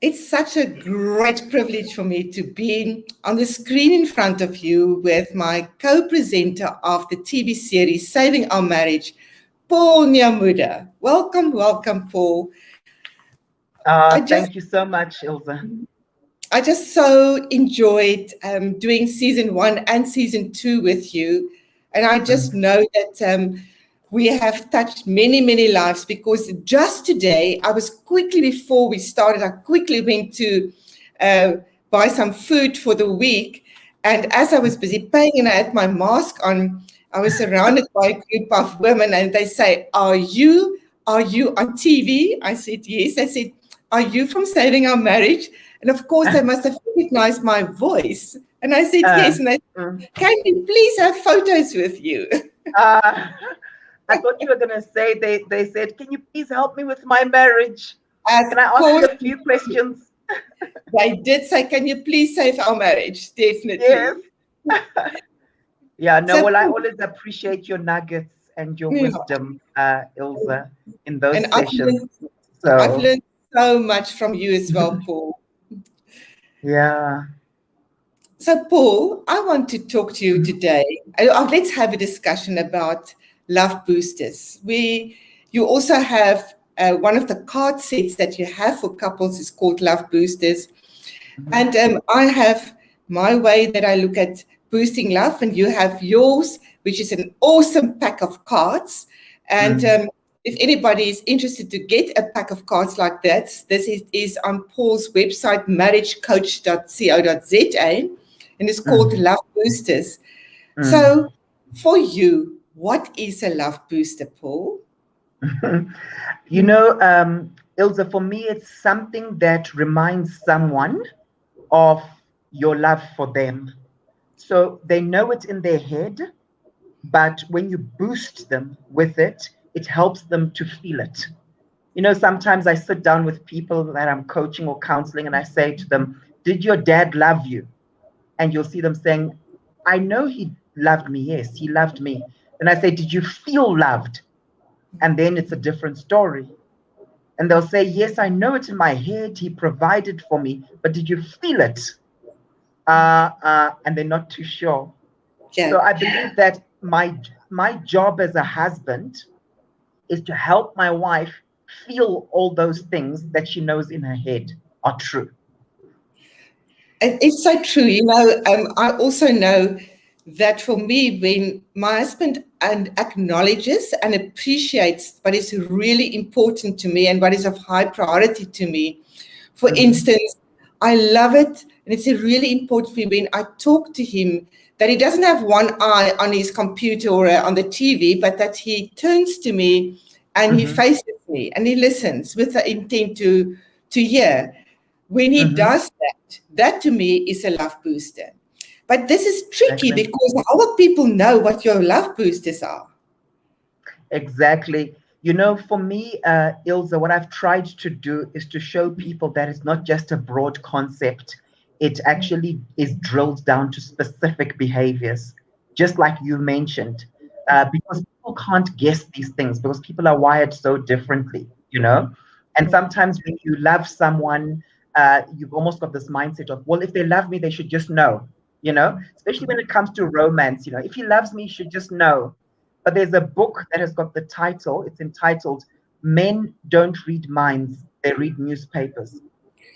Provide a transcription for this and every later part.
It's such a great privilege for me to be on the screen in front of you with my co-presenter of the TV series Saving Our Marriage, Paul Nyamuda. Welcome, welcome, Paul. I just, Thank you so much, Ilze. I just so enjoyed doing season 1 and season 2 with you, and I just know that we have touched many, many lives because just today, before we started, I quickly went to buy some food for the week. And as I was busy paying and I had my mask on, I was surrounded by a group of women and they say, are you on TV? I said, yes. They said, are you from Saving Our Marriage? And of course, they must have recognized my voice. And I said, yes. And they said, can you please have photos with you? I thought you were going to say, they said, can you please help me with my marriage? Of Can I ask course, you a few questions? they did say, can you please save our marriage? Yes. Definitely. Yeah, no, So, well, I always appreciate your nuggets and your yeah, wisdom, Ilze, in those and I've sessions. I've So, learned so much from you as well, Paul. yeah. So, Paul, I want to talk to you today. Let's have a discussion about love boosters. You also have one of the card sets that you have for couples is called Love Boosters. And I have my way that I look at boosting love, and you have yours, which is an awesome pack of cards. And if anybody is interested to get a pack of cards like that, this is on Paul's website, marriagecoach.co.za, and it's called Love Boosters. So for you, what is a love booster, Paul? You know, Ilze, for me, it's something that reminds someone of your love for them. So they know it in their head, but when you boost them with it, it helps them to feel it. You know, sometimes I sit down with people that I'm coaching or counseling and I say to them, did your dad love you? And you'll see them saying, I know he loved me. Yes, he loved me. And I say, did you feel loved? And then it's a different story. And they'll say, yes, I know it in my head. He provided for me, but did you feel it? And they're not too sure. Yeah. So I believe that my job as a husband is to help my wife feel all those things that she knows in her head are true. It's so true. I also know that for me, when my husband acknowledges and appreciates what is really important to me and what is of high priority to me, for instance, I love it, and it's really important for me when I talk to him that he doesn't have one eye on his computer or on the TV, but that he turns to me and he faces me and he listens with the intent to hear. When he does that, that to me is a love booster. But this is tricky Exactly. because how will people know what your love boosters are? Exactly. You know, for me, Ilze, what I've tried to do is to show people that it's not just a broad concept. It actually is drilled down to specific behaviors, just like you mentioned, because people can't guess these things because people are wired so differently, you know? And sometimes when you love someone, you've almost got this mindset of, well, if they love me, they should just know, you know? Especially when it comes to romance, you know, if he loves me, he should just know. But there's a book that has got the title, it's entitled Men Don't Read Minds, They Read Newspapers.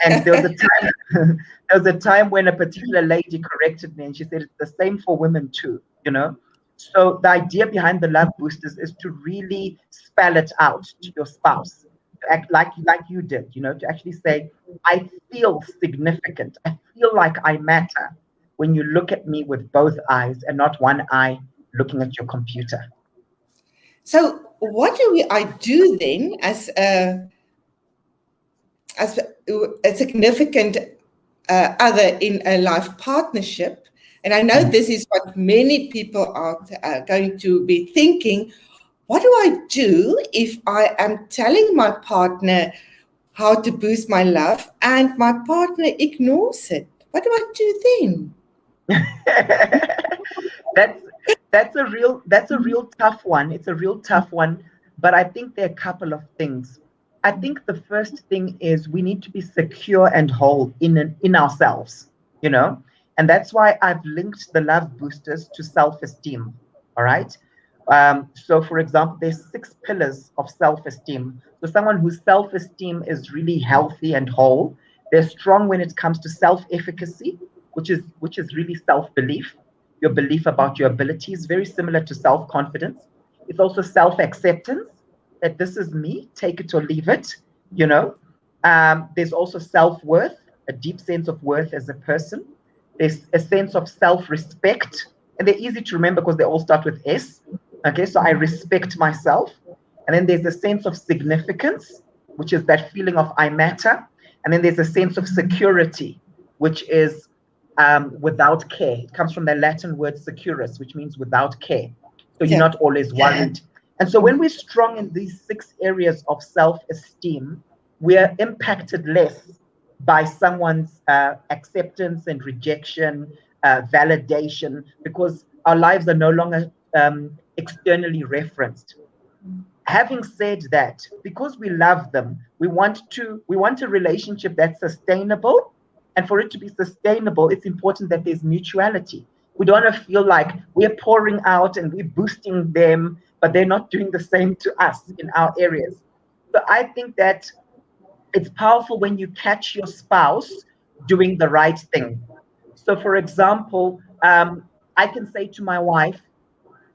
And there was a time there was a time when a particular lady corrected me and she said it's the same for women too, you know. So the idea behind the love boosters is to really spell it out to your spouse, to act like you did, you know, to actually say, I feel significant. I feel like I matter when you look at me with both eyes and not one eye looking at your computer. So what do I do then as a significant other in a life partnership? And I know this is what many people are going to be thinking. What do I do if I am telling my partner how to boost my love and my partner ignores it? What do I do then? that's that's a real tough one. It's a real tough one, but I think there are a couple of things. I think the first thing is we need to be secure and whole in ourselves, you know, and that's why I've linked the love boosters to self-esteem. All right. So, for example, there's 6 pillars of self-esteem. So, someone whose self-esteem is really healthy and whole, they're strong when it comes to self-efficacy, which is really self-belief. Your belief about your abilities, very similar to self-confidence. It's also self-acceptance, that this is me, take it or leave it, you know. There's also self-worth, a deep sense of worth as a person. There's a sense of self-respect, and they're easy to remember because they all start with S. Okay, so I respect myself. And then there's a sense of significance, which is that feeling of I matter. And then there's a sense of security, which is without care. It comes from the Latin word securus, which means without care. So you're Yeah. not always worried. And so when we're strong in these 6 areas of self-esteem, we're impacted less by someone's acceptance and rejection, validation, because our lives are no longer externally referenced. Having said that, because we love them, we want a relationship that's sustainable. And for it to be sustainable, it's important that there's mutuality. We don't want to feel like we're pouring out and we're boosting them, but they're not doing the same to us in our areas. So I think that it's powerful when you catch your spouse doing the right thing. So, for example, I can say to my wife,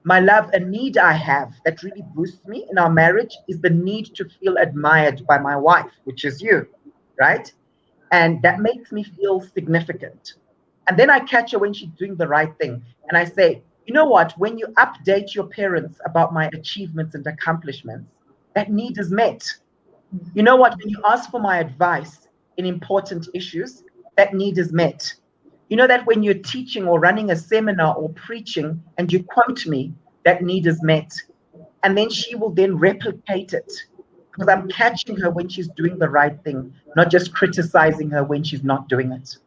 my love, a need I have that really boosts me in our marriage is the need to feel admired by my wife, which is you, right? And that makes me feel significant. And then I catch her when she's doing the right thing. And I say, you know what? When you update your parents about my achievements and accomplishments, that need is met. You know what? When you ask for my advice in important issues, that need is met. You know that when you're teaching or running a seminar or preaching and you quote me, that need is met. And then she will then replicate it because I'm catching her when she's doing the right thing, not just criticizing her when she's not doing it.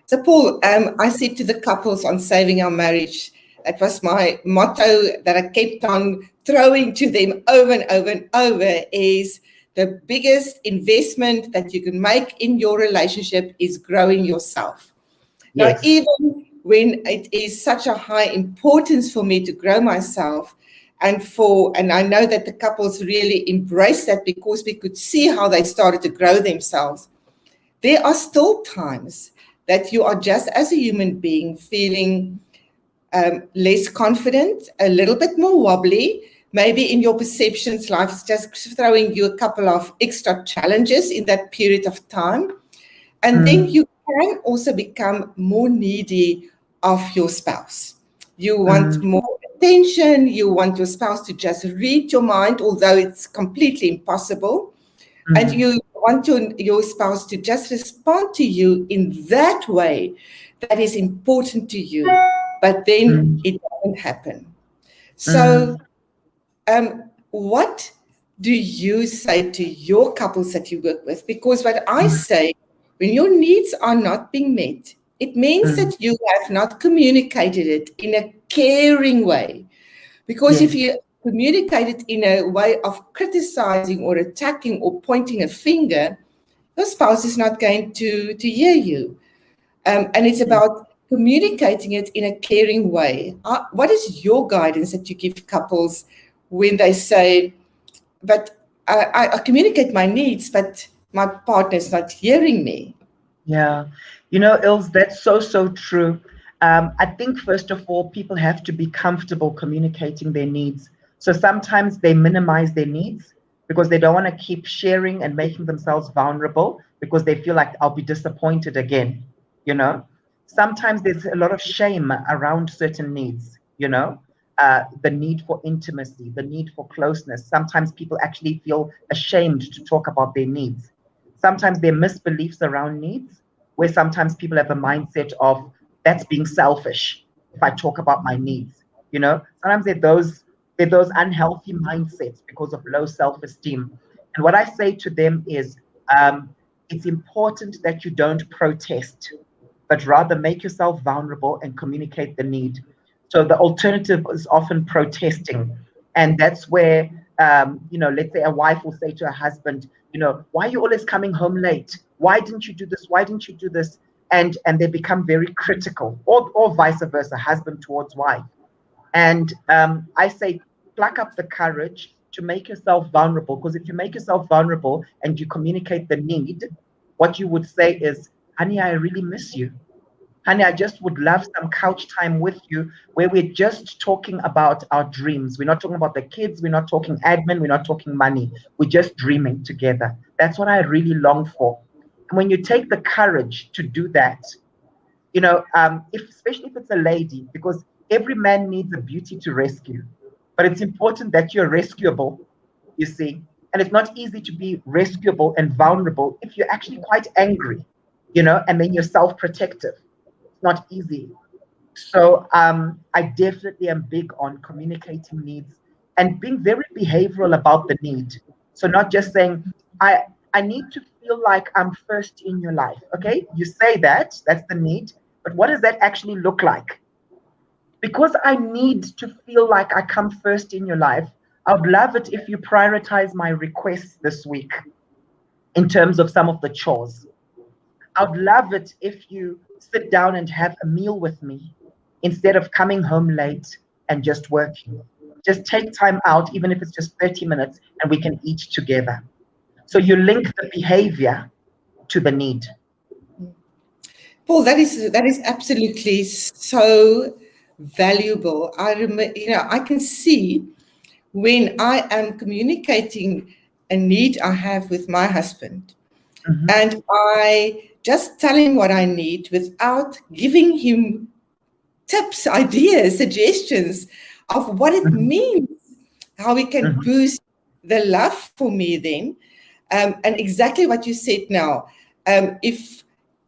So, Paul, I said to the couples on Saving Our Marriage, it was my motto that I kept on throwing to them over and over and over is the biggest investment that you can make in your relationship is growing yourself. Now, Yes. even when it is such a high importance for me to grow myself, and I know that the couples really embrace that because we could see how they started to grow themselves. There are still times that you are just as a human being feeling less confident, a little bit more wobbly. Maybe in your perceptions, life is just throwing you a couple of extra challenges in that period of time. And then you can also become more needy of your spouse. You want more attention. You want your spouse to just read your mind, although it's completely impossible. And you want your spouse to just respond to you in that way that is important to you. But then it doesn't happen. So, what do you say to your couples that you work with? Because what I say, when your needs are not being met, it means that you have not communicated it in a caring way. Because if you communicate it in a way of criticizing or attacking or pointing a finger, your spouse is not going to hear you. And it's about communicating it in a caring way. What is your guidance that you give couples when they say, but I communicate my needs, but my partner is not hearing me? Yeah. You know, Ilse, that's so, so true. I think, first of all, people have to be comfortable communicating their needs. So sometimes they minimize their needs because they don't want to keep sharing and making themselves vulnerable because they feel like I'll be disappointed again, you know? Sometimes there's a lot of shame around certain needs, you know? The need for intimacy, the need for closeness. Sometimes people actually feel ashamed to talk about their needs. Sometimes there are misbeliefs around needs, where sometimes people have a mindset of that's being selfish if I talk about my needs. You know, sometimes they're those unhealthy mindsets because of low self-esteem. And what I say to them is, it's important that you don't protest, but rather make yourself vulnerable and communicate the need. So the alternative is often protesting, and that's where let's say a wife will say to her husband, why are you always coming home late? Why didn't you do this? Why didn't you do this? And they become very critical, or vice versa, husband towards wife. And I say, pluck up the courage to make yourself vulnerable, because if you make yourself vulnerable and you communicate the need, what you would say is, honey, I really miss you. Honey, I just would love some couch time with you where we're just talking about our dreams. We're not talking about the kids. We're not talking admin. We're not talking money. We're just dreaming together. That's what I really long for. And when you take the courage to do that, especially if it's a lady, because every man needs a beauty to rescue, but it's important that you're rescuable, you see. And it's not easy to be rescuable and vulnerable if you're actually quite angry, and then you're self-protective. It's not easy. So I definitely am big on communicating needs and being very behavioral about the need. So not just saying, I need to feel like I'm first in your life. Okay, you say that's the need, but what does that actually look like? Because I need to feel like I come first in your life, I would love it if you prioritize my requests this week in terms of some of the chores. I'd love it if you sit down and have a meal with me instead of coming home late and just working. Just take time out, even if it's just 30 minutes, and we can eat together. So you link the behavior to the need. Paul, that is absolutely so valuable. I remember, I can see when I am communicating a need I have with my husband, and I just tell him what I need without giving him tips, ideas, suggestions of what it means, how we can boost the love for me then. And exactly what you said now. If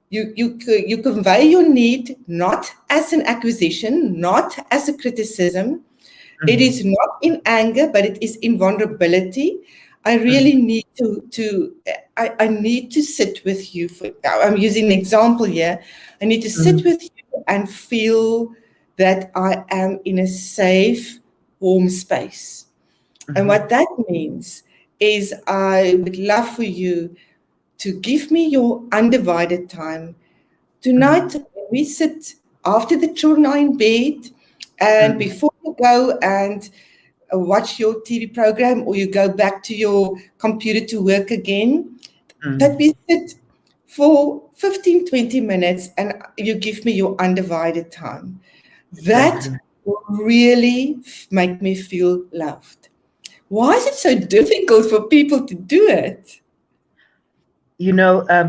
you convey your need not as an accusation, not as a criticism. It is not in anger, but it is in vulnerability. I really need I need to sit with you. I'm using an example here. I need to sit with you and feel that I am in a safe, warm space. And what that means is I would love for you to give me your undivided time. Tonight, we sit after the children are in bed, and before you go and watch your TV program or you go back to your computer to work again, that we sit for 15, 20 minutes and you give me your undivided time. That will really make me feel loved. Why is it so difficult for people to do it?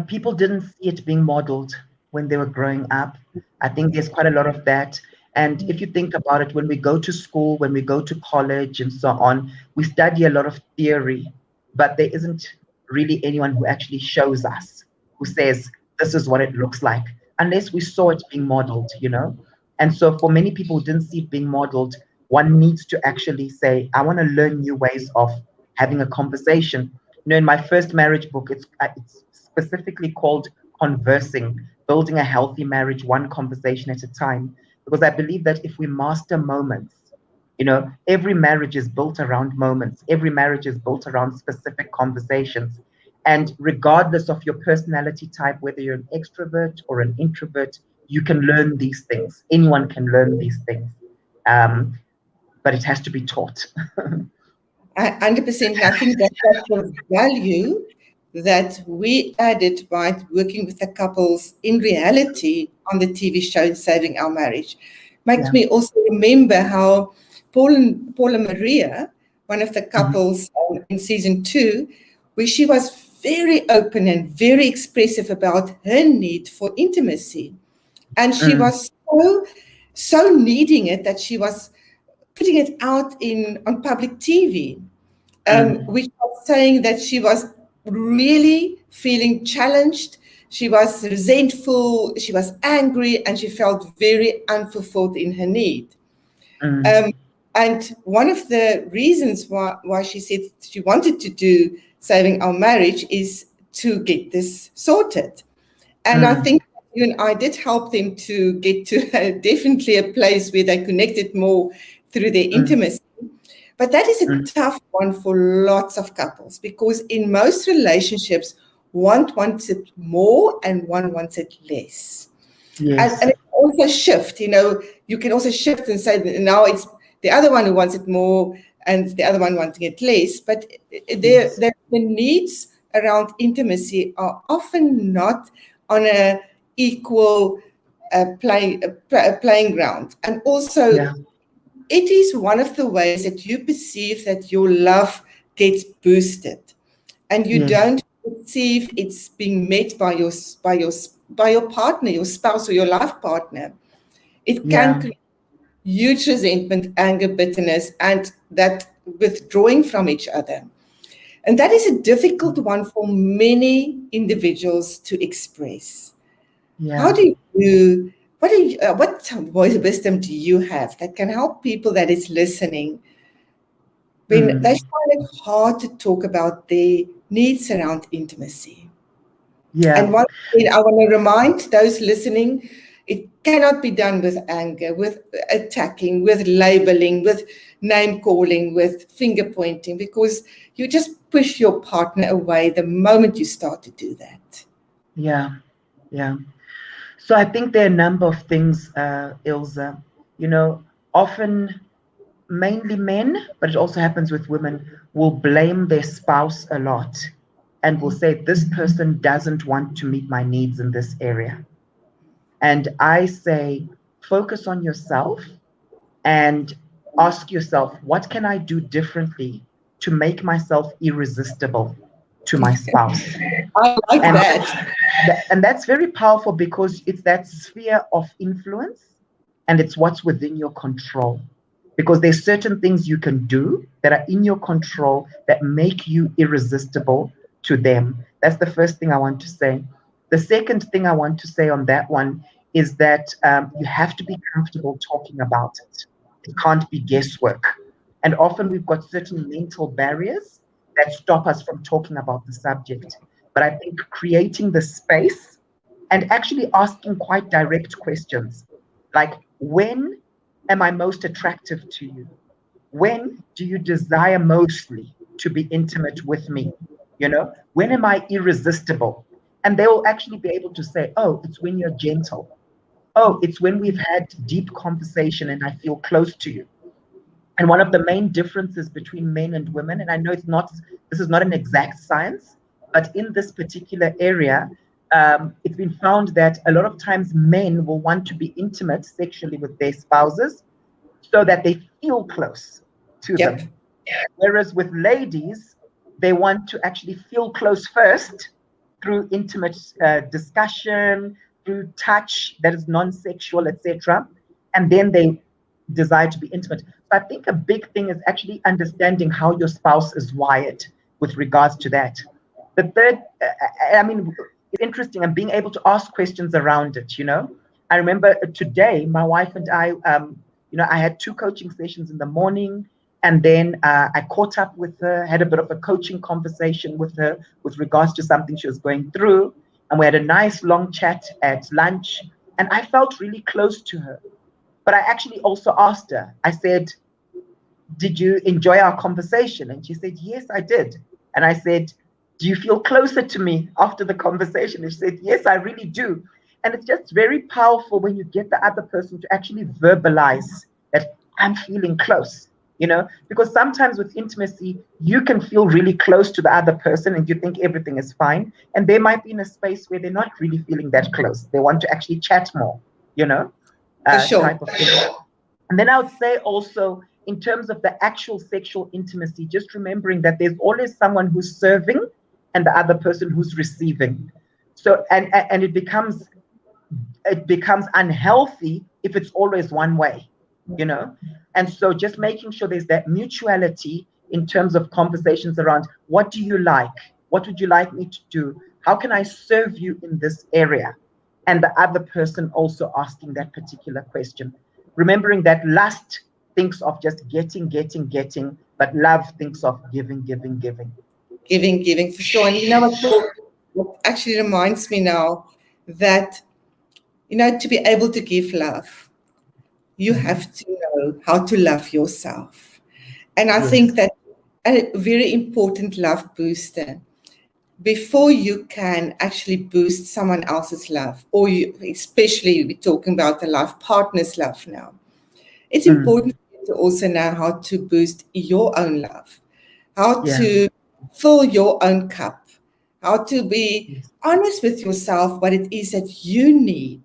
People didn't see it being modeled when they were growing up. I think there's quite a lot of that. And if you think about it, when we go to school, when we go to college and so on, we study a lot of theory, but there isn't really anyone who actually shows us, who says, this is what it looks like, unless we saw it being modeled. And so for many people who didn't see it being modeled, one needs to actually say, I want to learn new ways of having a conversation. In my first marriage book, it's specifically called Conversing, Building a Healthy Marriage, One Conversation at a Time. Because I believe that if we master moments, every marriage is built around moments. Every marriage is built around specific conversations. And regardless of your personality type, whether you're an extrovert or an introvert, you can learn these things. Anyone can learn these things. But it has to be taught. 100%. I think that's the value that we added by working with the couples in reality on the TV show Saving Our Marriage. Makes me also remember how Paul and Maria, one of the couples in season 2, where she was very open and very expressive about her need for intimacy. And she was so needing it that she was putting it out on public TV, which was saying that she was really feeling challenged. She was resentful, she was angry, and she felt very unfulfilled in her need. And one of the reasons why she said she wanted to do Saving Our Marriage is to get this sorted. And I think you and I did help them to get to definitely a place where they connected more through their intimacy. But that is a tough one for lots of couples, because in most relationships, one wants it more and one wants it less. Yes. And it also shift, you can also shift and say that now it's the other one who wants it more and the other one wanting it less. But Yes. the needs around intimacy are often not on a equal playing ground. And also, Yeah. it is one of the ways that you perceive that your love gets boosted, and you Yes. don't perceive it's being met by your partner, your spouse, or your life partner. It can Yeah. create huge resentment, anger, bitterness, and that withdrawing from each other. And that is a difficult one for many individuals to express. How Yeah. do you, what wisdom do you have that can help people that is listening when they find it hard to talk about their needs around intimacy? Yeah. And once again, I want to remind those listening, it cannot be done with anger, with attacking, with labeling, with name calling, with finger pointing, because you just push your partner away the moment you start to do that. Yeah. Yeah. So I think there are a number of things, Ilze. Often mainly men, but it also happens with women, will blame their spouse a lot and will say, this person doesn't want to meet my needs in this area. And I say, focus on yourself and ask yourself, what can I do differently to make myself irresistible to my spouse? I like And that. and that's very powerful because it's that sphere of influence and it's what's within your control. Because there's certain things you can do that are in your control that make you irresistible to them. That's the first thing I want to say. The second thing I want to say on that one is that you have to be comfortable talking about it. It can't be guesswork. And often we've got certain mental barriers that stop us from talking about the subject. But I think creating the space and actually asking quite direct questions like, when am I most attractive to you? When do you desire mostly to be intimate with me? When am I irresistible? And they will actually be able to say, oh, it's when you're gentle. Oh, it's when we've had deep conversation and I feel close to you. And one of the main differences between men and women, and I know this is not an exact science, but in this particular area, it's been found that a lot of times men will want to be intimate sexually with their spouses so that they feel close to Yep. them. Whereas with ladies, they want to actually feel close first through intimate discussion, through touch that is non-sexual, etc. And then they desire to be intimate. So I think a big thing is actually understanding how your spouse is wired with regards to that. The third, it's interesting and being able to ask questions around it. I remember today, my wife and I had 2 coaching sessions in the morning. And then I caught up with her, had a bit of a coaching conversation with her with regards to something she was going through. And we had a nice long chat at lunch. And I felt really close to her. But I actually also asked her, I said, did you enjoy our conversation? And she said, yes, I did. And I said, do you feel closer to me after the conversation? And she said, yes, I really do. And it's just very powerful when you get the other person to actually verbalize that I'm feeling close, because sometimes with intimacy, you can feel really close to the other person and you think everything is fine. And they might be in a space where they're not really feeling that close. They want to actually chat more, For sure. type of thing. And then I would say also, in terms of the actual sexual intimacy, just remembering that there's always someone who's serving and the other person who's receiving. So, and it becomes unhealthy if it's always one way, And so just making sure there's that mutuality in terms of conversations around, what do you like? What would you like me to do? How can I serve you in this area? And the other person also asking that particular question. Remembering that lust thinks of just getting, but love thinks of giving. Giving, for sure. And what actually reminds me now that, to be able to give love, you have to know how to love yourself. And I think Yes. that a very important love booster, before you can actually boost someone else's love, or you, especially we're talking about the life partner's love now, it's Mm. important for you to also know how to boost your own love, how Yeah. to fill your own cup, how to be Yes. honest with yourself what it is that you need.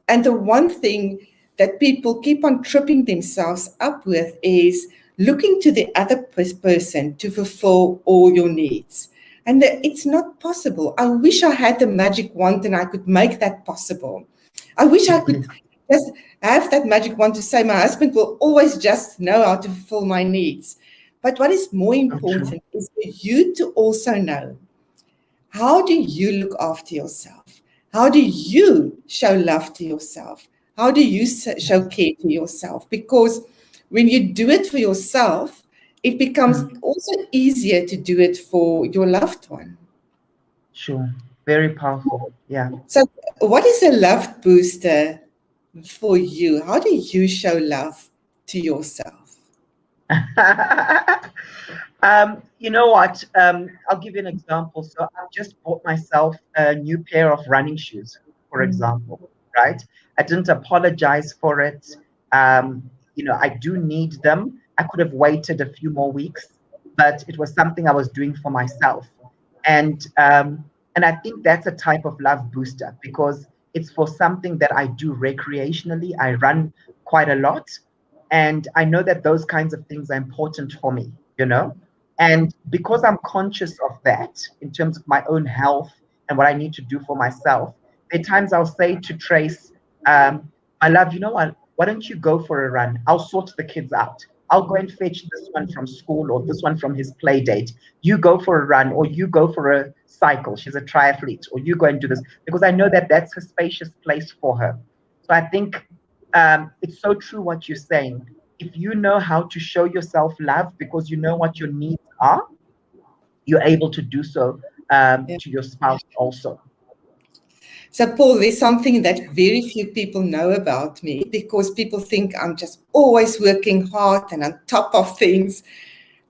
And the one thing that people keep on tripping themselves up with is looking to the other person to fulfill all your needs. And it's not possible. I wish I had the magic wand and I could make that possible. I wish I could just have that magic wand to say my husband will always just know how to fulfill my needs. But what is more So true. important is for you to also know, how do you look after yourself? How do you show love to yourself? How do you show care to yourself? Because when you do it for yourself, it becomes Mm. also easier to do it for your loved one. Sure. Very powerful. Yeah. So, what is a love booster for you? How do you show love to yourself? You know what? I'll give you an example. So I've just bought myself a new pair of running shoes, for example, right? I didn't apologize for it. I do need them. I could have waited a few more weeks, but it was something I was doing for myself. And I think that's a type of love booster because it's for something that I do recreationally. I run quite a lot, and I know that those kinds of things are important for me, you know? And because I'm conscious of that in terms of my own health and what I need to do for myself, there are times I'll say to Trace, my love, you know what? Why don't you go for a run? I'll sort the kids out. I'll go and fetch this one from school or this one from his play date. You go for a run or you go for a cycle. She's a triathlete, or you go and do this because I know that that's a spacious place for her. So I think it's so true what you're saying. If you know how to show yourself love because you know what your needs are, you're able to do so Yeah. to your spouse also. So, Paul, there's something that very few people know about me because people think I'm just always working hard and on top of things.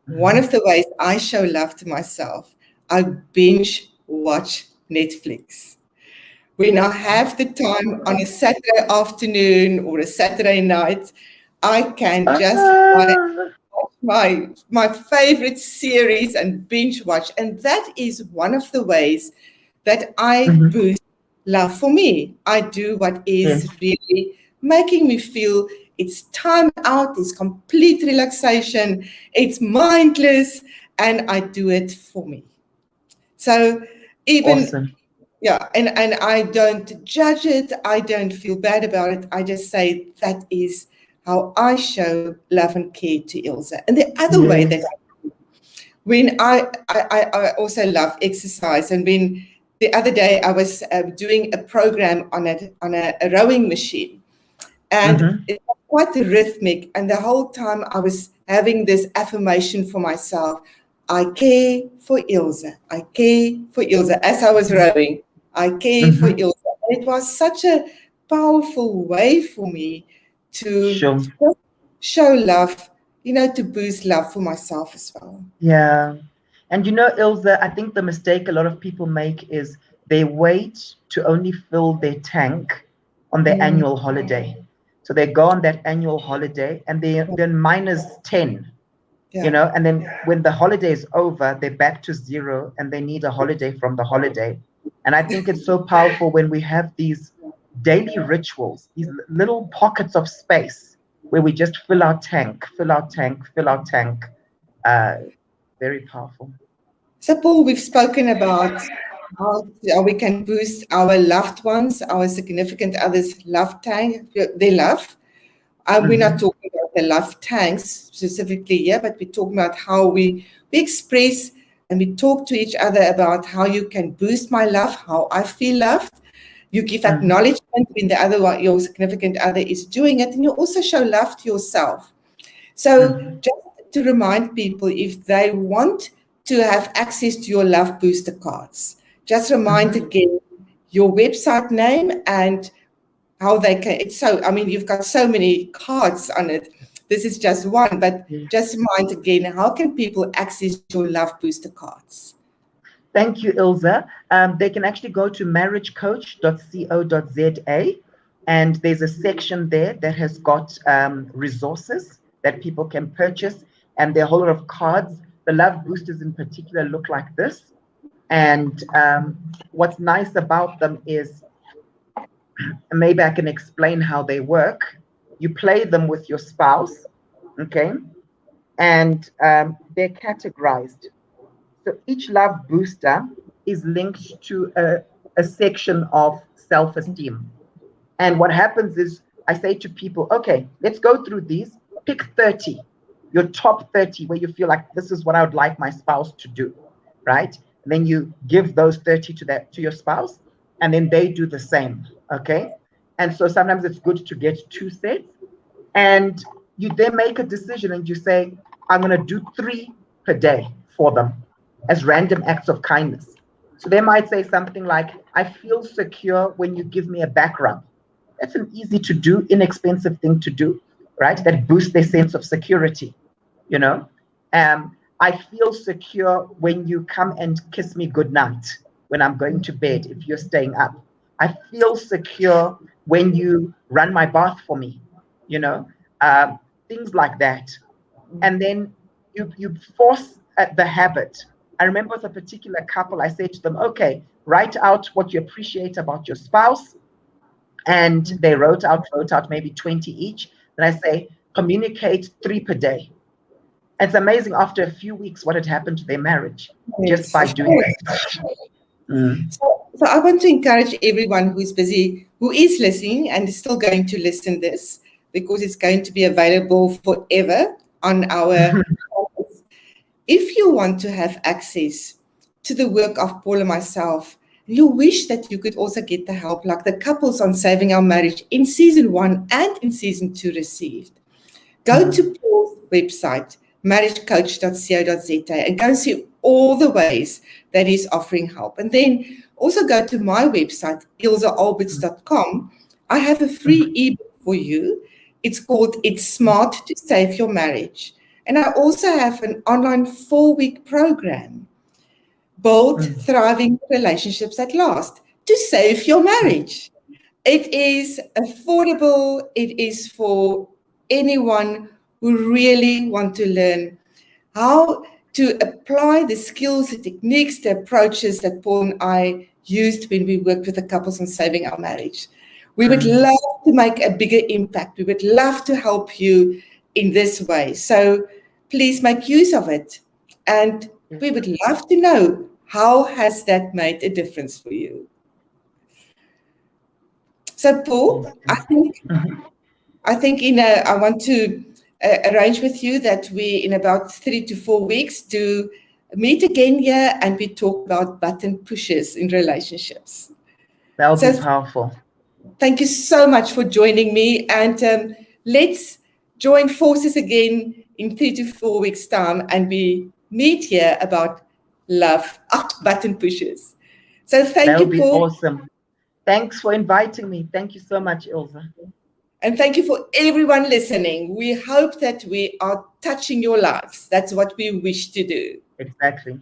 One Mhm. of the ways I show love to myself, I binge watch Netflix. When I have the time on a Saturday afternoon or a Saturday night, I can just watch Ah, my favorite series and binge watch. And that is one of the ways that I mhm. boost love for me. I do what is Yes, really making me feel it's time out, it's complete relaxation, it's mindless, and I do it for me. So even, awesome. yeah, and I don't judge it, I don't feel bad about it. I just say that is how I show love and care to Ilze. And the other way that Yes. when I also love exercise, and when the other day I was doing a program on a rowing machine, and Mm-hmm. it was quite rhythmic, and the whole time I was having this affirmation for myself: I care for Ilze, I care for Ilze. As I was rowing, I care for Mm-hmm. Ilze. And it was such a powerful way for me to Sure. show love, to boost love for myself as well. Yeah. And you know, Ilse, I think the mistake a lot of people make is they wait to only fill their tank on their Mm, annual holiday. So they go on that annual holiday and they're minus 10, yeah. and then when the holiday is over, they're back to zero and they need a holiday from the holiday. And I think it's so powerful when we have these daily rituals, these little pockets of space where we just fill our tank, fill our tank, fill our tank. Uh, Very powerful. So, Paul, we've spoken about how we can boost our loved ones, our significant others' love tank, their love. We're not Mm-hmm. talking about the love tanks specifically here, but we're talking about how we express and we talk to each other about how you can boost my love, how I feel loved. You give Mm-hmm. acknowledgement when the other one, your significant other, is doing it, and you also show love to yourself. So, Mm-hmm. just to remind people, if they want to have access to your Love Booster cards, just remind Mm-hmm. again your website name and how they can. It's so, I mean, you've got so many cards on it, this is just one, but just remind again, how can people access your Love Booster cards? Thank you, Ilze. They can actually go to marriagecoach.co.za, and there's a section there that has got resources that people can purchase, and there are a whole lot of cards. The Love Boosters in particular look like this, and what's nice about them is, maybe I can explain how they work. You play them with your spouse, okay, and they're categorized. So each Love Booster is linked to a section of self-esteem. And what happens is, I say to people, okay, let's go through these, pick 30, your top 30, where you feel like this is what I would like my spouse to do, right? And then you give those 30 to your spouse, and then they do the same, okay? And so sometimes it's good to get 2 sets, and you then make a decision and you say, I'm going to do 3 per day for them as random acts of kindness. So they might say something like, I feel secure when you give me a back rub. That's an easy to do, inexpensive thing to do, right? That boosts their sense of security, you know? I feel secure when you come and kiss me goodnight when I'm going to bed, if you're staying up. I feel secure when you run my bath for me, you know? Things like that. And then you force the habit. I remember with a particular couple, I said to them, okay, write out what you appreciate about your spouse. And they wrote out maybe 20 each. Then I say, communicate 3 per day. It's amazing after a few weeks what had happened to their marriage just by doing that. So I want to encourage everyone who is busy, who is listening and is still going to listen this, because it's going to be available forever on our If you want to have access to the work of Paul and myself, you wish that you could also get the help like the couples on Saving Our Marriage in season 1 and in season 2 received, go to Paul's website, marriagecoach.co.za, and go and see all the ways that he's offering help. And then also go to my website, ilzealberts.com. I have a free ebook for you. It's called It's Smart to Save Your Marriage. And I also have an online 4-week program, Build Thriving Relationships at Last, to save your marriage. It is affordable. It is for anyone who really want to learn how to apply the skills, the techniques, the approaches that Paul and I used when we worked with the couples on Saving Our Marriage. We would love to make a bigger impact. We would love to help you in this way. So please make use of it. And we would love to know, how has that made a difference for you? So Paul, I think I want to arrange with you that we, in about 3 to 4 weeks, do meet again here and we talk about button pushes in relationships. That'll be powerful. Thank you so much for joining me, and let's join forces again in 3 to 4 weeks' time, and we meet here about love, button pushes. So thank you, Paul. That'll be awesome. Thanks for inviting me. Thank you so much, Ilze. And thank you for everyone listening. We hope that we are touching your lives. That's what we wish to do. Exactly.